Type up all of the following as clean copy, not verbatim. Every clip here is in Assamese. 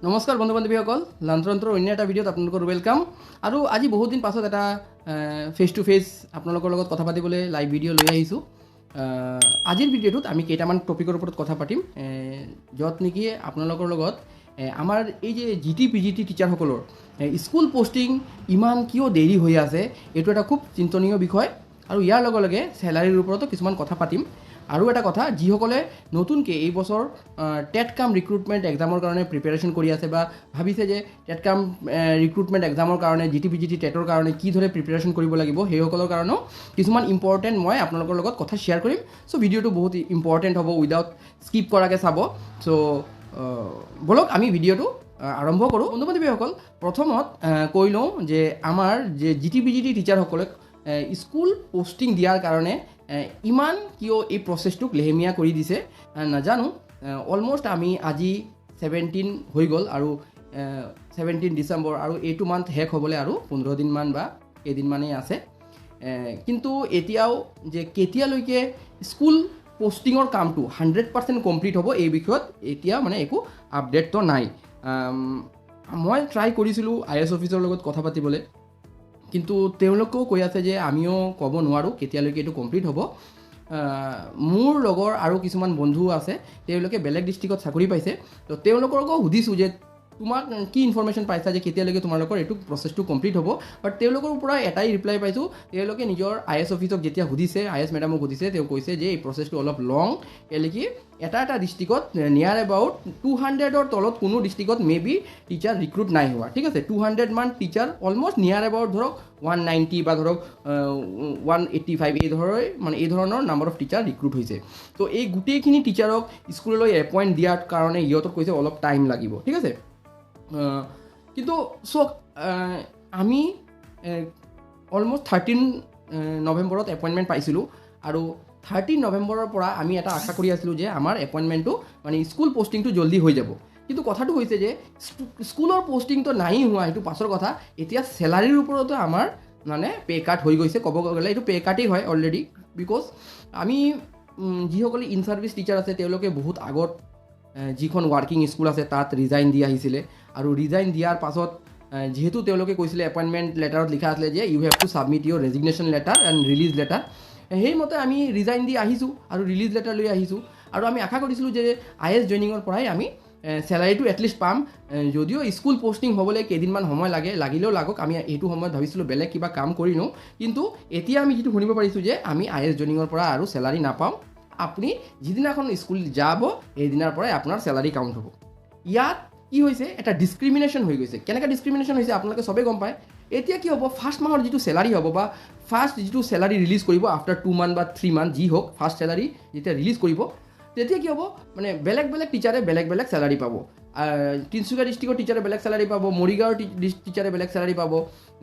নমস্কাৰ বন্ধু বান্ধৱীসকল, লাঞ্চন্ত্ৰৰ অন্য এটা ভিডিঅ'ত আপোনালোকৰ ৱেলকাম। আৰু আজি বহুত দিন পাছত এটা ফেচ টু ফেচ আপোনালোকৰ লগত কথা পাতিবলৈ লাইভ ভিডিঅ' লৈ আহিছোঁ। আজিৰ ভিডিঅ'টোত আমি কেইটামান টপিকৰ ওপৰত কথা পাতিম, য'ত নেকি আপোনালোকৰ লগত আমাৰ এই যে GT-PGT টিচাৰসকলৰ স্কুল পষ্টিং ইমান কিয় দেৰি হৈ আছে, এইটো এটা খুব চিন্তনীয় বিষয়। আৰু ইয়াৰ লগে লগে চেলাৰীৰ ওপৰতো কিছুমান কথা পাতিম। আৰু এটা কথা, যিসকলে নতুনকৈ এই বছৰ টেট কাম ৰিক্ৰুটমেণ্ট এক্সামৰ কাৰণে প্ৰিপেৰেশ্যন কৰি আছে বা ভাবিছে যে টেট কাম ৰিক্ৰুটমেণ্ট এক্সামৰ কাৰণে GT-PGT টেটৰ কাৰণে কি ধৰণে প্ৰিপেৰেশ্যন কৰিব লাগিব, সেইসকলৰ কাৰণেও কিছুমান ইম্পৰ্টেণ্ট মই আপোনালোকৰ লগত কথা শ্বেয়াৰ কৰিম। চ' ভিডিঅ'টো বহুত ইম্পৰ্টেণ্ট হ'ব, উইদাউট স্কিপ কৰাকৈ চাব। চ' বলক আমি ভিডিঅ'টো আৰম্ভ কৰোঁ। বন্ধু বান্ধৱীসকল, প্ৰথমত কৈ লওঁ যে আমাৰ যে GT-PGT টিচাৰসকলক স্কুল পষ্টিং দিয়াৰ কাৰণে ইমান কিয় এই প্ৰচেছটোক লেহেমীয়া কৰি দিছে নাজানো। অলমষ্ট আমি আজি 17 হৈ গ'ল আৰু 17 ডিচেম্বৰ, আৰু এইটো মান্থ শেষ হ'বলৈ আৰু 15 দিনমান বা কেইদিনমানেই আছে। কিন্তু এতিয়াও যে কেতিয়ালৈকে স্কুল পষ্টিঙৰ কামটো 100% কমপ্লিট হ'ব, এই বিষয়ত এতিয়া মানে একো আপডেটটো নাই। মই ট্ৰাই কৰিছিলোঁ IAS অফিচৰ লগত কথা পাতিবলৈ, কিন্তু তেওঁলোকেও কৈ আছে যে আমিও ক'ব নোৱাৰোঁ কেতিয়ালৈকে এইটো কমপ্লিট হ'ব। মোৰ লগৰ আৰু কিছুমান বন্ধু আছে, তেওঁলোকে বেলেগ ডিষ্ট্ৰিক্টত চাকৰি পাইছে। তো তেওঁলোককো সুধিছোঁ যে তোমাক কি ইনফৰ্মেশ্যন পাইছা যে কেতিয়ালৈকে তোমালোকৰ এইটো প্ৰচেছটো কমপ্লিট হ'ব। বাট তেওঁলোকৰ পৰা এটাই ৰিপ্লাই পাইছোঁ, তেওঁলোকে নিজৰ IAS অফিচক যেতিয়া সুধিছে, IAS মেডামক সুধিছে, তেওঁ কৈছে যে এই প্ৰচেছটো অলপ লং, কেলেকি এটা ডিষ্ট্ৰিক্টত নিয়াৰ এবাউট 200ৰ তলত কোনো ডিষ্ট্ৰিক্টত মে বি টিচাৰ ৰিক্ৰুট নাই হোৱা। ঠিক আছে, 200 মান টিচাৰ, অলমষ্ট নিয়াৰ এবাউট ধৰক 190 বা ধৰক 185 এই ধৰণৰ নাম্বাৰ অফ টিচাৰ ৰিক্ৰুট হৈছে। তো এই গোটেইখিনি টিচাৰক স্কুললৈ এপইণ্ট দিয়াৰ কাৰণে সিহঁতক কৈছে অলপ টাইম লাগিব। ঠিক আছে, কিন্তু চাওক, আমি অলমষ্ট 13 নৱেম্বৰত এপইণ্টমেণ্ট পাইছিলোঁ, আৰু 13 নৱেম্বৰৰ পৰা আমি এটা আশা কৰি আছিলোঁ যে আমাৰ এপইণ্টমেণ্টটো মানে স্কুল পষ্টিংটো জল্দি হৈ যাব। কিন্তু কথাটো হৈছে যে স্কুলৰ পষ্টিংটো নাই হোৱা, সেইটো পাছৰ কথা। এতিয়া চেলাৰীৰ ওপৰতো আমাৰ মানে পে' কাট হৈ গৈছে। ক'ব গ'লে এইটো পে' কাটেই হয় অলৰেডি, বিকজ আমি যিসকলে ইন ছাৰ্ভিচ টিচাৰ আছে, তেওঁলোকে বহুত আগত যিখন ৱাৰ্কিং স্কুল আছে তাত ৰিজাইন দি আহিছিলে, আৰু ৰিজাইন দিয়াৰ পাছত যিহেতু তেওঁলোকে কৈছিলে এপইণ্টমেণ্ট লেটাৰত লিখা আছিলে যে you have to submit your resignation letter and release letter. সেইমতে আমি ৰিজাইন দি আহিছোঁ আৰু ৰিলিজ লেটাৰ লৈ আহিছোঁ, আৰু আমি আশা কৰিছিলোঁ যে IAS জইনিঙৰ পৰাই আমি চেলাৰীটো এটলিষ্ট পাম। যদিও স্কুল পষ্টিং হ'বলৈ কেইদিনমান সময় লাগিলেও লাগক, আমি এইটো সময়ত ভাবিছিলোঁ বেলেগ কিবা কাম কৰি লওঁ। কিন্তু এতিয়া আমি যিটো শুনিব পাৰিছোঁ যে আমি IAS জইনিঙৰ পৰা আৰু চেলাৰী নাপাওঁ, আপুনি যিদিনাখন স্কুল যাব সেইদিনাৰ পৰাই আপোনাৰ চেলাৰী কাউণ্ট হ'ব। ইয়াত কি হৈছে, এটা ডিছক্ৰিমিনেশ্যন হৈ গৈছে। কেনেকৈ ডিছক্ৰিমিনেশ্যন হৈছে আপোনালোকে চবেই গম পায়। এতিয়া কি হ'ব, ফাৰ্ষ্ট মাহৰ যিটো চেলাৰী হ'ব বা ফাৰ্ষ্ট যিটো চেলাৰী ৰিলিজ কৰিব আফটাৰ 2 মান্থ বা 3 মান্থ যি হওক, ফাৰ্ষ্ট চেলাৰী যেতিয়া ৰিলিজ কৰিব, তেতিয়া কি হ'ব, মানে বেলেগ বেলেগ টিচাৰে বেলেগ বেলেগ চেলাৰী পাব। তিনিচুকীয়া ডিষ্ট্ৰিক্টৰ টিচাৰে বেলেগ চেলাৰী পাব, মৰিগাঁৱৰ টিচাৰে বেলেগ চেলাৰী পাব,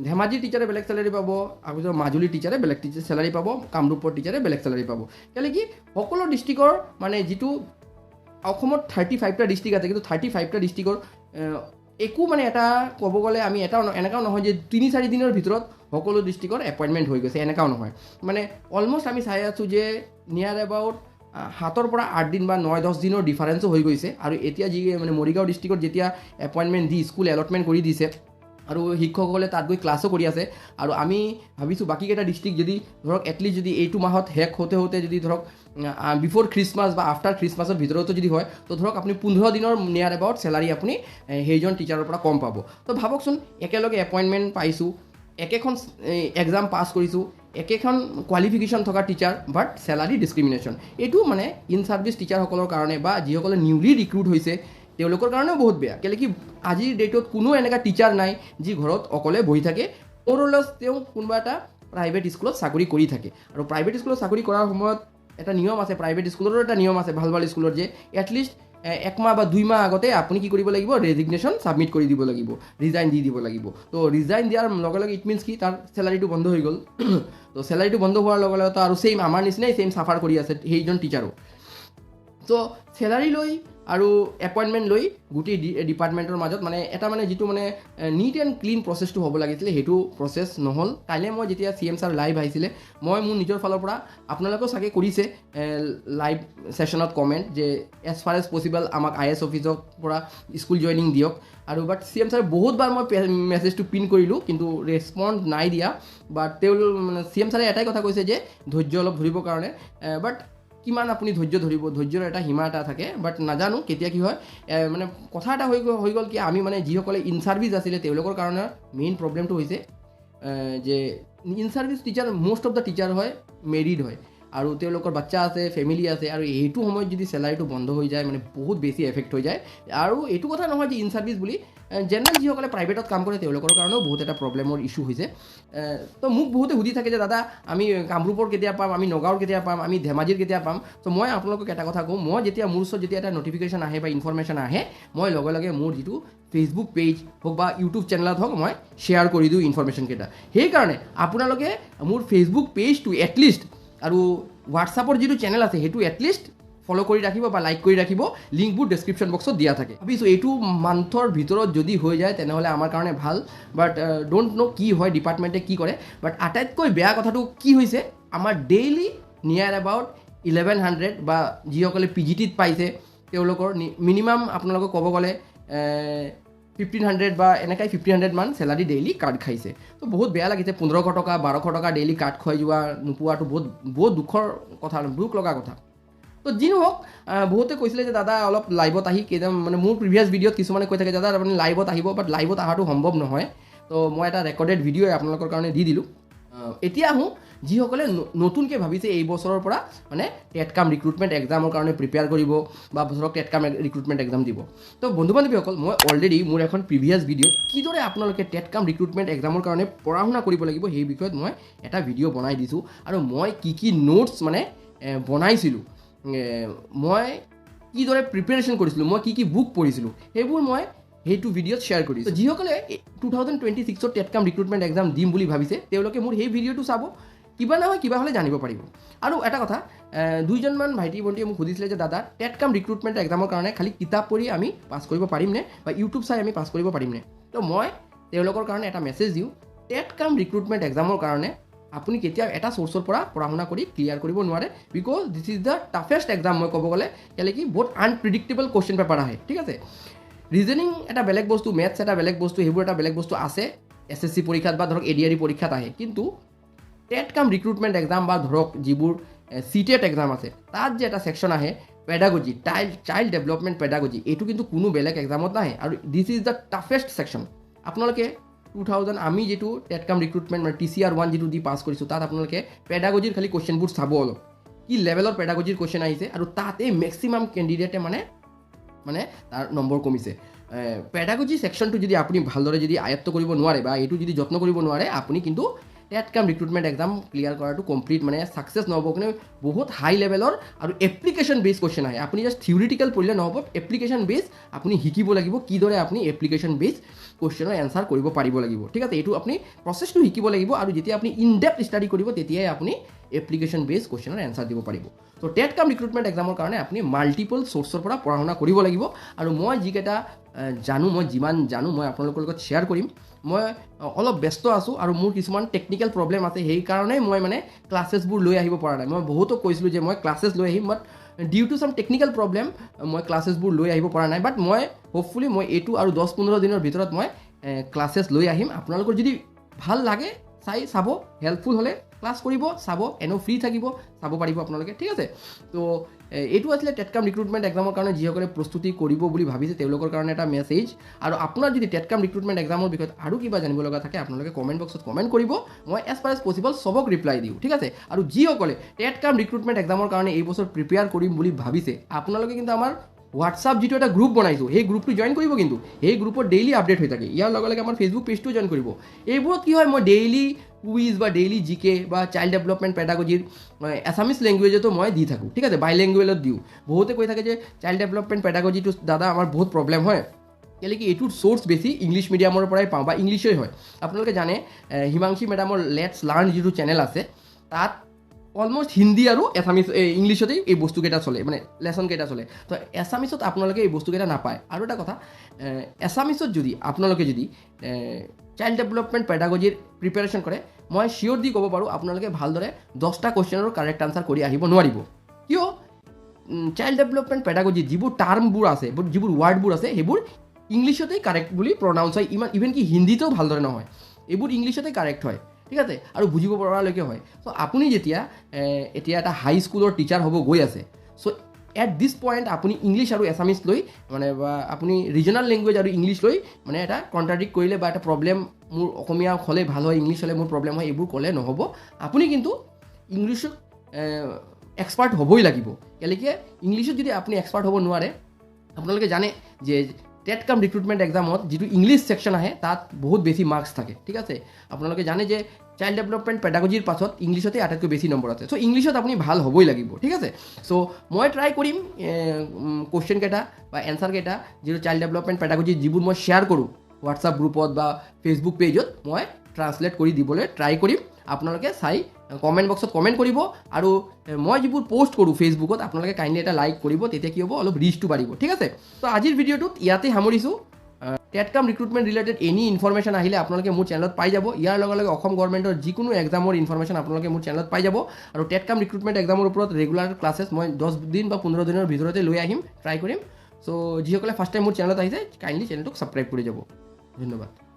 ধেমাজিৰ টিচাৰে বেলেগ চেলাৰী পাব, আৰু মাজুলীৰ টিচাৰে বেলেগ চেলাৰী পাব, কামৰূপৰ টিচাৰে বেলেগ চেলাৰী পাব। কেলৈ কি, সকলো ডিষ্ট্ৰিক্টৰ মানে যিটো অসমত 35টা ডিষ্ট্ৰিক্ট আছে, কিন্তু 35টা ডিষ্ট্ৰিক্টৰ একো মানে এটা ক'ব গ'লে আমি এটা এনেকুৱাও নহয় যে 3-4 দিনৰ ভিতৰত সকলো ডিষ্ট্ৰিক্টৰ এপইণ্টমেণ্ট হৈ গৈছে, এনেকুৱাও নহয়। মানে অলমষ্ট আমি চাই আছোঁ যে নিয়াৰ এবাউট 7 পৰা 8 দিন বা 9-10 দিনৰ ডিফাৰেঞ্চো হৈ গৈছে। আৰু এতিয়া যি মানে মৰিগাঁও ডিষ্ট্ৰিক্টত যেতিয়া এপইণ্টমেণ্ট দি স্কুল এলটমেণ্ট কৰি দিছে, আৰু শিক্ষকসকলে তাত গৈ ক্লাছো কৰি আছে, আৰু আমি ভাবিছোঁ বাকীকেইটা ডিষ্ট্ৰিক্ট যদি ধৰক এটলিষ্ট যদি এইটো মাহত শেষ হওঁতে যদি ধৰক বিফ'ৰ খ্ৰীষ্টমাছ বা আফটাৰ খ্ৰীষ্টমাছৰ ভিতৰতো যদি হয়, তো ধৰক আপুনি 15 দিনৰ নিয়াৰ এবাউট চেলাৰী আপুনি সেইজন টিচাৰৰ পৰা কম পাব। তো ভাবকচোন, একেলগে এপইণ্টমেণ্ট পাইছোঁ, একেখন এক্সাম পাছ কৰিছোঁ, একেখন কোৱালিফিকেশ্যন থকা টিচাৰ, বাট চেলাৰী ডিছক্ৰিমিনেশ্যন। এইটো মানে ইন ছাৰ্ভিচ টিচাৰসকলৰ কাৰণে বা যিসকলে নিউলি ৰিক্ৰুট হৈছে তেওঁলোকৰ কাৰণেও বহুত বেয়া। কেলৈ কি, আজিৰ ডেটত কোনো এনেকুৱা টিচাৰ নাই যি ঘৰত অকলে বহি থাকে। ওৰলেছ তেওঁ কোনোবা এটা প্ৰাইভেট স্কুলত চাকৰি কৰি থাকে, আৰু প্ৰাইভেট স্কুলত চাকৰি কৰাৰ সময়ত এটা নিয়ম আছে, প্ৰাইভেট স্কুলৰো এটা নিয়ম আছে ভাল ভাল স্কুলত, যে এটলিষ্ট 1 মাহ বা 2 মাহ আগতে আপুনি কি কৰিব লাগিব, ৰেজিগনেশ্যন ছাবমিট কৰি দিব লাগিব, ৰিজাইন দি দিব লাগিব। তো ৰিজাইন দিয়াৰ লগে লগে ইট মিনছ কি, তাৰ চেলাৰীটো বন্ধ হৈ গ'ল। তো চেলাৰীটো বন্ধ হোৱাৰ লগে লগে আৰু ছেইম আমাৰ নিচিনাই ছেইম চাফাৰ কৰি আছে সেইজন টিচাৰো। তো চেলাৰী লৈ আৰু এপইণ্টমেণ্ট লৈ গোটেই ডিপাৰ্টমেণ্টৰ মাজত মানে এটা মানে যিটো মানে নিট এণ্ড ক্লিন প্ৰচেছটো হ'ব লাগিছিলে সেইটো প্ৰচেছ নহ'ল। কাইলৈ মই যেতিয়া CM ছাৰ লাইভ আহিছিলে মই মোৰ নিজৰ ফালৰ পৰা আপোনালোকেও চাগে কৰিছে লাইভ ছেশ্যনত কমেণ্ট যে এজ ফাৰ এজ পচিবল আমাক IAS অফিচৰ পৰা স্কুল জইনিং দিয়ক আৰু বাট CM ছাৰে বহুতবাৰ মই মেছেজটো পিন কৰিলোঁ কিন্তু ৰেছপণ্ড নাই দিয়া। বাট তেওঁ মানে CM ছাৰে এটাই কথা কৈছে যে ধৈৰ্য অলপ ধৰিবৰ কাৰণে, বাট কিমান আপুনি ধৈৰ্য ধৰিব, ধৈৰ্যৰ এটা সীমা এটা থাকে। বাট নাজানো কেতিয়া কি হয়, মানে কথা এটা হৈ গ'ল কি আমি মানে যিসকলে ইন ছাৰ্ভিচ আছিলে তেওঁলোকৰ কাৰণে মেইন প্ৰব্লেমটো হৈছে যে in service teacher most of the teacher হয় মেৰিড হয় আৰু তেওঁলোকৰ বাচ্চা আছে, ফেমিলি আছে আৰু এইটো সময়ত যদি চেলাৰীটো বন্ধ হৈ যায় মানে বহুত বেছি এফেক্ট হৈ যায়। আৰু এইটো কথা নহয় যে ইন ছাৰ্ভিচ বুলি জেনেৰেল যিসকলে প্ৰাইভেটত কাম কৰে তেওঁলোকৰ কাৰণেও বহুত এটা প্ৰব্লেমৰ ইছ্যু হৈছে। তো মোক বহুতে সুধি থাকে যে দাদা আমি কামৰূপৰ কেতিয়া পাম, আমি নগাঁৱৰ কেতিয়া পাম, আমি ধেমাজিৰ কেতিয়া পাম। ত' মই আপোনালোকক এটা কথা কওঁ, মই যেতিয়া মোৰ ওচৰত যেতিয়া এটা নটিফিকেশ্যন আহে বা ইনফৰমেশ্যন আহে মই লগে লগে মোৰ যিটো ফেচবুক পেজ হওক বা ইউটিউব চেনেলত হওক মই শ্বেয়াৰ কৰি দিওঁ ইনফৰমেশ্যনকেইটা। সেইকাৰণে আপোনালোকে মোৰ ফেচবুক পেজটো এটলিষ্ট আৰু হোৱাটছআপৰ যিটো চেনেল আছে সেইটো এটলিষ্ট ফ'ল' কৰি ৰাখিব বা লাইক কৰি ৰাখিব, লিংকবোৰ ডেছক্ৰিপশ্যন বক্সত দিয়া থাকে। ভাবিছোঁ এইটো মান্থৰ ভিতৰত যদি হৈ যায় তেনেহ'লে আমাৰ কাৰণে ভাল। বাট ডোণ্ট ন' কি হয় ডিপাৰ্টমেণ্টে কি কৰে। বাট আটাইতকৈ বেয়া কথাটো কি হৈছে, আমাৰ ডেইলি নিয়াৰ এবাউট 1100 বা যিসকলে PGTত পাইছে তেওঁলোকৰ মিনিমাম আপোনালোকক ক'ব গ'লে 1500 বা এনেকৈ 1500 মান চেলাৰী ডেইলি কাৰ্ড খাইছে। তো বহুত বেয়া লাগিছে, 1500 টকা 1200 টকা ডেইলি কাৰ্ড খুৱাই যোৱা নোপোৱাটো বহুত দুখৰ কথা, দুখ লগা কথা। তো যি নহওক বহুতে কৈছিলে যে দাদা অলপ লাইভত আহি মানে মোৰ প্ৰিভিয়াছ ভিডিঅ'ত কিছুমানে কৈ থাকে দাদা আপুনি লাইভত আহিব, বাট লাইভত অহাটো সম্ভৱ নহয়। তো মই এটা ৰেকৰ্ডেড ভিডিঅ'ই আপোনালোকৰ কাৰণে দি দিলোঁ। এতিয়া আহোঁ যিসকলে নতুনকৈ ভাবিছে এই বছৰৰ পৰা মানে টেটকাম ৰিক্ৰুটমেণ্ট এক্সামৰ কাৰণে প্ৰিপেয়াৰ কৰিব বা ধৰক টেটকাম ৰিক্ৰুটমেণ্ট এক্সাম দিব। তো বন্ধু বান্ধৱীসকল মই অলৰেডি মোৰ এখন প্ৰিভিয়াছ ভিডিঅ'ত কিদৰে আপোনালোকে টেটকাম ৰিক্ৰুটমেণ্ট এক্সামৰ কাৰণে পঢ়া শুনা কৰিব লাগিব সেই বিষয়ত মই এটা ভিডিঅ' বনাই দিছোঁ আৰু মই কি নোটছ মানে বনাইছিলোঁ, মই কিদৰে প্ৰিপেৰেশ্যন কৰিছিলোঁ, মই কি বুক পঢ়িছিলোঁ সেইবোৰ মই সেইটো ভিডিঅ'ত শ্বেয়াৰ কৰিছোঁ। যিসকলে 2026ত টেটকাম ৰিক্ৰুটমেণ্ট এক্সাম দিম বুলি ভাবিছে তেওঁলোকে মোৰ সেই ভিডিঅ'টো চাব, কিবা নহয় কিবা হ'লে জানিব পাৰিব। আৰু এটা কথা, দুইজনমান ভাইটি ভণ্টিয়ে মোক সুধিছিলে যে দাদা টেটকাম ৰিক্ৰুটমেণ্ট এক্সামৰ কাৰণে খালি কিতাপ পঢ়ি আমি পাছ কৰিব পাৰিমনে বা ইউটিউব চাই আমি পাছ কৰিব পাৰিমনে। তো মই তেওঁলোকৰ কাৰণে এটা মেছেজ দিওঁ, টেটকাম ৰিক্ৰুটমেণ্ট এক্সামৰ কাৰণে আপুনি কেতিয়াও এটা চ'ৰ্চৰ পৰা পঢ়া শুনা কৰি ক্লিয়াৰ কৰিব নোৱাৰে, because this is the toughest exam. মই ক'ব গ'লে কেলৈ কি বহুত আনপ্ৰিডিক্টেবল কুৱেশ্যন পেপাৰ আহে, ঠিক আছে। ৰিজনিং এটা বেলেগ বস্তু, মেথছ এটা বেলেগ বস্তু, সেইবোৰ এটা বেলেগ বস্তু আছে SSC পৰীক্ষাত বা ধৰক ADRE পৰীক্ষাত আহে। কিন্তু টেটকাম ৰিক্ৰুটমেণ্ট এক্সাম বা ধৰক যিবোৰ CTET এক্সাম আছে তাত যে এটা ছেকশ্যন আহে পেডাগজি, চাইল্ড ডেভেলপমেণ্ট পেডাগজি, এইটো কিন্তু কোনো বেলেগ এক্সামত নাহে আৰু this is the toughest section. আপোনালোকে 2000 আমি যিটো টেটকাম ৰিক্ৰুটমেণ্ট মানে TCR1 যিটো দি পাছ কৰিছোঁ তাত আপোনালোকে পেডাগজিৰ খালি কুৱেশ্যনবোৰ চাব, অলপ কি লেভেলৰ পেডাগজিৰ কুৱেশ্যন আহিছে আৰু তাতে মেক্সিমাম কেণ্ডিডেটে মানে তাৰ নম্বৰ কমিছে। পেডাগজি ছেকশ্যনটো যদি আপুনি ভালদৰে যদি আয়ত্ব কৰিব নোৱাৰে বা এইটো যদি যত্ন কৰিব নোৱাৰে আপুনি কিন্তু টেটকাম ৰিক্ৰুটমেণ্ট এক্সাম ক্লিয়াৰ কৰাটো কমপ্লিট মানে ছাকচেছ নহ'ব। কিন্তু বহুত হাই লেভেলৰ আৰু এপ্লিকেশ্যন বেছ কুৱেশ্যন আহে, আপুনি জাষ্ট থিয়ৰিটিকেল পঢ়িলে নহ'ব, এপ্লিকেশ্যন বেছ আপুনি শিকিব লাগিব, কিদৰে আপুনি এপ্লিকেশ্যন বেছ কুৱেশ্যনৰ এনচাৰ কৰিব পাৰিব লাগিব, ঠিক আছে। এইটো আপুনি প্ৰচেছটো শিকিব লাগিব আৰু যেতিয়া আপুনি ইনডেপ্থ ষ্টাডি কৰিব তেতিয়াই আপুনি এপ্লিকেশ্যন বেছ কুৱেশ্যনৰ এনচাৰ দিব পাৰিব। তো টেটকাম ৰিক্ৰুটমেণ্ট এক্সামৰ কাৰণে আপুনি মাল্টিপল চ'ৰ্চৰ পৰা পঢ়া শুনা কৰিব লাগিব আৰু মই যিকেইটা জানো, মই যিমান জানো মই আপোনালোকৰ লগত শ্বেয়াৰ কৰিম। মই অলপ ব্যস্ত আছোঁ আৰু মোৰ কিছুমান টেকনিকেল প্ৰব্লেম আছে, সেইকাৰণে মই মানে ক্লাছেছবোৰ লৈ আহিব পৰা নাই। মই বহুতক কৈছিলোঁ যে মই ক্লাছেছ লৈ আহিম, বাট ডিউ টু চাম টেকনিকেল প্ৰব্লেম মই ক্লাছেছবোৰ লৈ আহিব পৰা নাই। বাট মই হোপফুলি মই এইটো আৰু 10-15 দিনৰ ভিতৰত মই ক্লাছেছ লৈ আহিম। আপোনালোকৰ যদি ভাল লাগে চাব, হেল্পফুল হ'লে ক্লাছ কৰিব, চাব, এনেও ফ্ৰী থাকিব, চাব পাৰিব আপোনালোকে, ঠিক আছে। তো এইটো আছিলে টেটকাম ৰিক্ৰুটমেণ্ট এক্সামৰ কাৰণে যিসকলে প্ৰস্তুতি কৰিব বুলি ভাবিছে তেওঁলোকৰ কাৰণে এটা মেছেজ। আৰু আপোনাৰ যদি টেটকাম ৰিক্ৰুটমেণ্ট এক্সামৰ বিষয়ত আৰু কিবা জানিব লগা থাকে আপোনালোকে কমেণ্ট বক্সত কমেণ্ট কৰিব, মই এজ ফাৰ এজ পচিবল চবক ৰিপ্লাই দিওঁ, ঠিক আছে। আৰু যিসকলে টেটকাম ৰিক্ৰুটমেণ্ট এক্সামৰ কাৰণে এই বছৰ প্ৰিপেয়াৰ কৰিম বুলি ভাবিছে আপোনালোকে কিন্তু আমাৰ হোৱাটছআপ যিটো এটা গ্ৰুপ বনাইছোঁ সেই গ্ৰুপটো জইন কৰিব, কিন্তু সেই গ্ৰুপত ডেইলি আপডেট হৈ থাকে। ইয়াৰ লগে লগে আমাৰ ফেচবুক পেজটো জইন কৰিব। এইবোৰত কি হয়, মই ডেইলি কুইজ বা ডেইলি GK বা চাইল্ড ডেভেলপমেণ্ট পেডাগজিৰ এছামিছ লেংগুৱেজতো মই দি থাকোঁ, ঠিক আছে, বাই লেংগুৱেজত দিওঁ। বহুতে কৈ থাকে যে চাইল্ড ডেভেলপমেণ্ট পেডাগজিটো দাদা আমাৰ বহুত প্ৰব্লেম হয়, কেলৈ কি এইটোৰ চ'ৰ্চ বেছি ইংলিছ মিডিয়ামৰ পৰাই পাওঁ বা ইংলিছেই হয়। আপোনালোকে জানে হিমাংশী মেডামৰ লেটছ লাৰ্ণ যিটো চেনেল আছে তাত অলমষ্ট হিন্দী আৰু এছামিছ ইংলিছতেই এই বস্তুকেইটা চলে মানে লেচনকেইটা চলে তো এছামিছত আপোনালোকে এই বস্তুকেইটা নাপায় আৰু এটা কথা এছামিছত যদি আপোনালোকে যদি চাইল্ড ডেভেলপমেণ্ট পেডাগজিৰ প্ৰিপেৰেশ্যন কৰে মই চিয়'ৰ দি ক'ব পাৰোঁ আপোনালোকে ভালদৰে 10টা কুৱেশ্যনৰ কাৰেক্ট আনচাৰ কৰি আহিব নোৱাৰিব কিয় চাইল্ড ডেভেলপমেণ্ট পেডাগজিত যিবোৰ টাৰ্মবোৰ আছে যিবোৰ ৱাৰ্ডবোৰ আছে সেইবোৰ ইংলিছতেই কাৰেক্ট বুলি প্ৰনাউন্স হয় ইভেন কি হিন্দীতেও ভালদৰে নহয় এইবোৰ ইংলিছতে কাৰেক্ট হয় ঠিক আছে আৰু বুজিব পৰালৈকে হয় চ' আপুনি যেতিয়া এতিয়া এটা হাই স্কুলৰ টিচাৰ হ'ব গৈ আছে চ' এট দিছ পইণ্ট আপুনি ইংলিছ আৰু এছামিছ লৈ মানে বা আপুনি ৰিজনেল লেংগুৱেজ আৰু ইংলিছ লৈ মানে এটা কণ্ট্ৰাডিক্ট কৰিলে বা এটা প্ৰব্লেম মোৰ অসমীয়া হ'লে ভাল হয় ইংলিছ হ'লে মোৰ প্ৰব্লেম হয় এইবোৰ ক'লে নহ'ব আপুনি কিন্তু ইংলিছত এক্সপাৰ্ট হ'বই লাগিব কেলেকি ইংলিছত যদি আপুনি এক্সপাৰ্ট হ'ব নোৱাৰে আপোনালোকে জানে যে টেট কাম ৰিক্ৰুটমেণ্ট এক্সামত যিটো ইংলিছ ছেকশ্যন আহে তাত বহুত বেছি মাৰ্কছ থাকে ঠিক আছে আপোনালোকে জানে যে চাইল্ড ডেভেলপমেণ্ট পেডাগজিৰ পাছত ইংলিছতে আটাইতকৈ বেছি নম্বৰ আছে চ' ইংলিছত আপুনি ভাল হ'বই লাগিব ঠিক আছে চ' মই ট্ৰাই কৰিম কুৱেশ্যনকেইটা বা এনচাৰকেইটা যিটো চাইল্ড ডেভেলপমেণ্ট পেডাগজি যিবোৰ মই শ্বেয়াৰ কৰোঁ হোৱাটছআপ গ্ৰুপত বা ফেচবুক পেজত মই ট্ৰান্সলেট কৰি দিবলৈ ট্ৰাই কৰিম আপোনালোকে চাই কমেণ্ট বক্সত কমেণ্ট কৰিব আৰু মই যিবোৰ পষ্ট কৰোঁ ফেচবুকত আপোনালোকে কাইণ্ডলি এটা লাইক কৰিব তেতিয়া কি হ'ব অলপ ৰিচটো বাঢ়িব ঠিক আছে ত' আজিৰ ভিডিঅ'টোত ইয়াতে সামৰিছোঁ টেট কাম ৰিক্ৰুটমেণ্ট ৰিলেটেড এনি ইনফৰমেশ্যন আহিলে আপোনালোকে মোৰ চেনেলত পাই যাব ইয়াৰ লগে লগে অসম গভৰ্ণমেণ্টৰ যিকোনো এক্সামৰ ইনফৰমেশ্যন আপোনালোকে মোৰ চেনেলত পাই যাব আৰু টেট কাম ৰিক্ৰুটমেণ্ট এক্সামৰ ওপৰত ৰেগুলাৰ ক্লাছেছ মই 10 দিন বা 15 দিনৰ ভিতৰতে লৈ আহিম ট্ৰাই কৰিম চ' যিসকলে ফাৰ্ষ্ট টাইম মোৰ চেনেলত আহিছে কাইণ্ডলি চেনেলটোক ছাবস্ক্ৰাইব কৰি যাব ধন্যবাদ